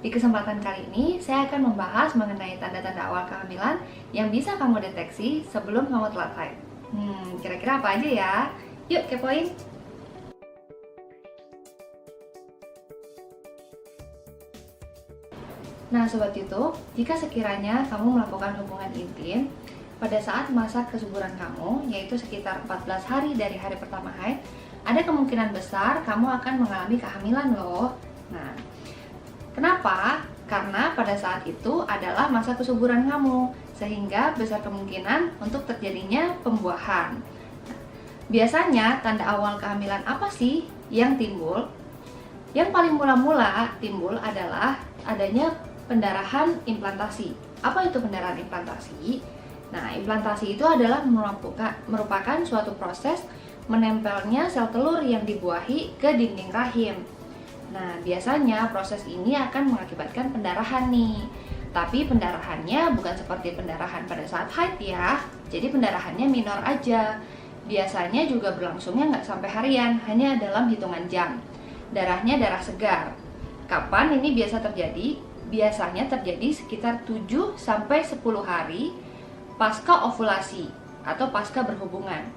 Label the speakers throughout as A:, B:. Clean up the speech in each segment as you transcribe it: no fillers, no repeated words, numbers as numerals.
A: Di kesempatan kali ini, saya akan membahas mengenai tanda-tanda awal kehamilan yang bisa kamu deteksi sebelum kamu telat haid. Kira-kira apa aja ya? Yuk kepoin! Nah Sobat YouTube, jika sekiranya kamu melakukan hubungan intim pada saat masa kesuburan kamu, yaitu sekitar 14 hari dari hari pertama haid, ada kemungkinan besar kamu akan mengalami kehamilan loh. Nah, kenapa? Karena pada saat itu adalah masa kesuburan kamu, sehingga besar kemungkinan untuk terjadinya pembuahan. Biasanya tanda awal kehamilan apa sih yang timbul? Yang paling mula-mula timbul adalah adanya pendarahan implantasi. Apa itu pendarahan implantasi? Nah, implantasi itu adalah merupakan suatu proses menempelnya sel telur yang dibuahi ke dinding rahim. Nah, biasanya proses ini akan mengakibatkan pendarahan nih. Tapi pendarahannya bukan seperti pendarahan pada saat haid ya. Jadi pendarahannya minor aja. Biasanya juga berlangsungnya nggak sampai harian, hanya dalam hitungan jam. Darahnya darah segar. Kapan ini biasa terjadi? Biasanya terjadi sekitar 7-10 hari pasca ovulasi atau pasca berhubungan.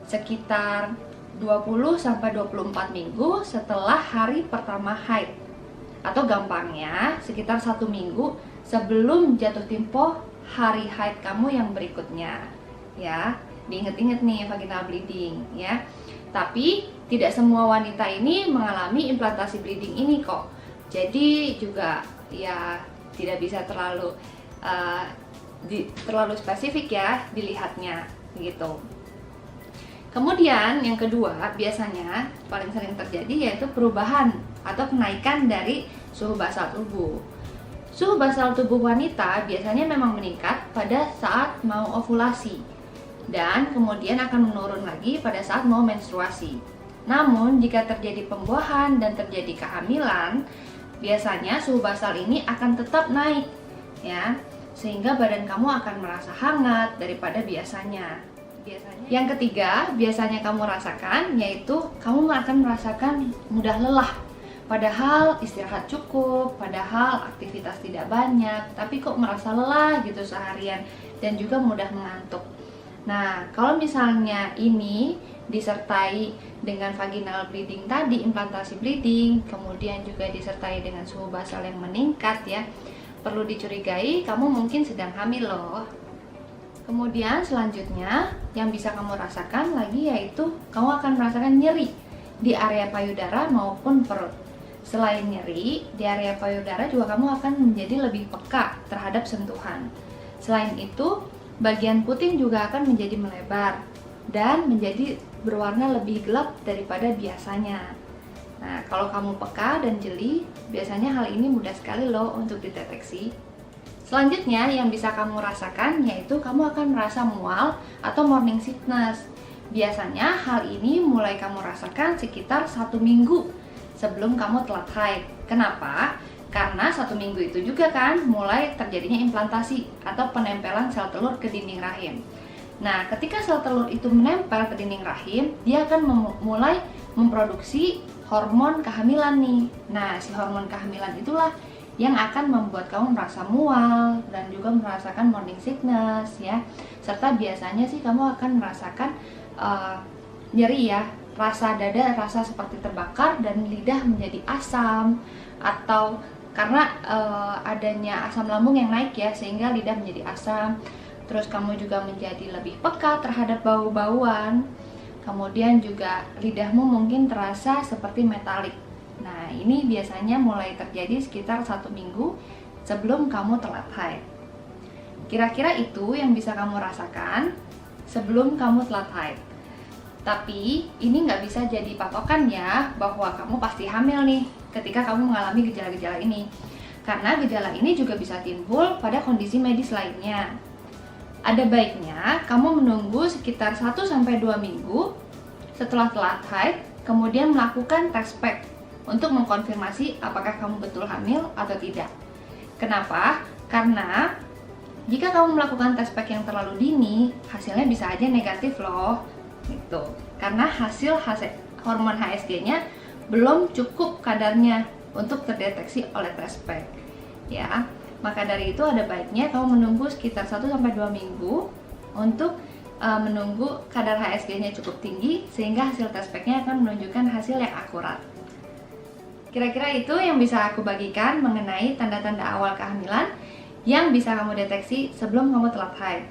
A: Sekitar 20-24 minggu setelah hari pertama haid, atau gampangnya sekitar 1 minggu sebelum jatuh tempo hari haid kamu yang berikutnya ya. Diinget-inget nih vaginal bleeding ya. Tapi tidak semua wanita ini mengalami implantasi bleeding ini kok. Jadi juga ya tidak bisa terlalu spesifik ya dilihatnya gitu. Kemudian yang kedua biasanya paling sering terjadi yaitu perubahan atau kenaikan dari suhu basal tubuh. Suhu basal tubuh wanita biasanya memang meningkat pada saat mau ovulasi dan kemudian akan menurun lagi pada saat mau menstruasi. Namun jika terjadi pembuahan dan terjadi kehamilan, biasanya suhu basal ini akan tetap naik ya, sehingga badan kamu akan merasa hangat daripada biasanya. Yang ketiga, biasanya kamu rasakan yaitu kamu akan merasakan mudah lelah. Padahal istirahat cukup, padahal aktivitas tidak banyak, tapi kok merasa lelah gitu seharian dan juga mudah mengantuk. Nah, kalau misalnya ini disertai dengan vaginal bleeding tadi, implantasi bleeding, kemudian juga disertai dengan suhu basal yang meningkat ya, perlu dicurigai kamu mungkin sedang hamil loh. Kemudian selanjutnya yang bisa kamu rasakan lagi yaitu kamu akan merasakan nyeri di area payudara maupun perut. Selain nyeri di area payudara juga kamu akan menjadi lebih peka terhadap sentuhan. Selain itu, bagian puting juga akan menjadi melebar dan menjadi berwarna lebih gelap daripada biasanya. Nah, kalau kamu peka dan jeli, biasanya hal ini mudah sekali loh untuk dideteksi. Selanjutnya yang bisa kamu rasakan yaitu kamu akan merasa mual atau morning sickness. Biasanya hal ini mulai kamu rasakan sekitar 1 minggu sebelum kamu telat haid. Kenapa? Karena 1 minggu itu juga kan mulai terjadinya implantasi atau penempelan sel telur ke dinding rahim. Nah, ketika sel telur itu menempel ke dinding rahim, dia akan mulai memproduksi hormon kehamilan nih. Nah, si hormon kehamilan itulah yang akan membuat kamu merasa mual dan juga merasakan morning sickness ya. Serta biasanya sih kamu akan merasakan nyeri ya, rasa dada rasa seperti terbakar dan lidah menjadi asam, atau karena adanya asam lambung yang naik ya sehingga lidah menjadi asam. Terus kamu juga menjadi lebih peka terhadap bau-bauan. Kemudian juga lidahmu mungkin terasa seperti metalik. Nah, ini biasanya mulai terjadi sekitar 1 minggu sebelum kamu telat haid. Kira-kira itu yang bisa kamu rasakan sebelum kamu telat haid. Tapi ini nggak bisa jadi patokan ya bahwa kamu pasti hamil nih ketika kamu mengalami gejala-gejala ini. Karena gejala ini juga bisa timbul pada kondisi medis lainnya. Ada baiknya kamu menunggu sekitar 1-2 minggu setelah telat haid, kemudian melakukan tes pack untuk mengkonfirmasi apakah kamu betul hamil atau tidak. Kenapa? Karena jika kamu melakukan tes pack yang terlalu dini, hasilnya bisa aja negatif loh. Gitu. Karena hasil hormon HSG-nya belum cukup kadarnya untuk terdeteksi oleh tes pack. ya. Maka dari itu ada baiknya kamu menunggu sekitar 1-2 minggu untuk menunggu kadar HSG-nya cukup tinggi sehingga hasil tes pack-nya akan menunjukkan hasil yang akurat. Kira-kira itu yang bisa aku bagikan mengenai tanda-tanda awal kehamilan yang bisa kamu deteksi sebelum kamu telat haid.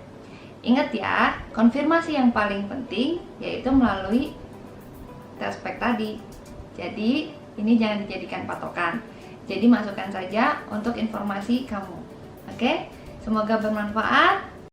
A: Ingat ya, konfirmasi yang paling penting yaitu melalui tes pack tadi. Jadi ini jangan dijadikan patokan. Jadi masukkan saja untuk informasi kamu. Oke? Semoga bermanfaat.